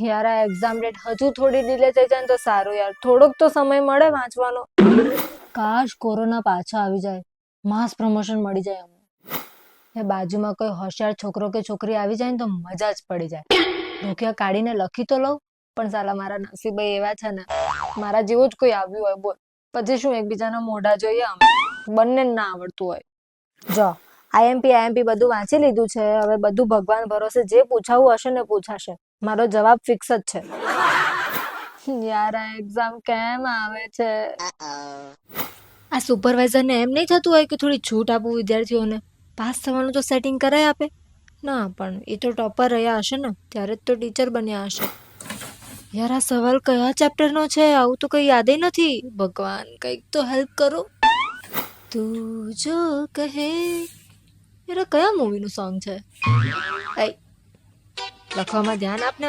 યાર આ exam date હજુ થોડી ડીલે થઈ જાય ને તો સારું યાર, થોડોક તો સમય મળે વાંચવાનો. કાશ કોરોના પાછો આવી જાય, માસ પ્રમોશન મળી જાય અમને. એ બાજુમાં કોઈ હોશિયાર છોકરો કે છોકરી આવી જાય ને તો મજા જ પડી જાય. રોકિયા કાઢીને લખી તો લઉં, પણ સાલા મારા નસીબ એવા છે ને, મારા જેવું જ કોઈ આવ્યું હોય બોલ, પછી શું એકબીજાના મોઢા જોઈએ અમે, બંને ના આવડતું હોય. જો આઈએમપી બધું વાંચી લીધું છે, હવે બધું ભગવાન ભરોસે જે પૂછાવું હશે ને પૂછાશે, મારો જવાબ ફિક્સ જ છે. યાર આ એક્ઝામ કેમ આવે છે? આ સુપરવાઇઝર ને એમ નહીં થતું હોય કે થોડી છૂટ આપું વિદ્યાર્થીઓને, પાસ થવાનું તો સેટિંગ કરાય આપે. ના પણ એ તો ટોપર રહ્યા હશે ને, ત્યારે જ તો ટીચર બન્યા હશે. યાર આ સવાલ કયા ચેપ્ટર નો છે? આવું તો કઈ યાદ નથી. ભગવાન કઈક તો હેલ્પ કરો. તું જો કહે. યાર કયા મૂવી નું સોંગ છે? લખવામાં ધ્યાન આપને.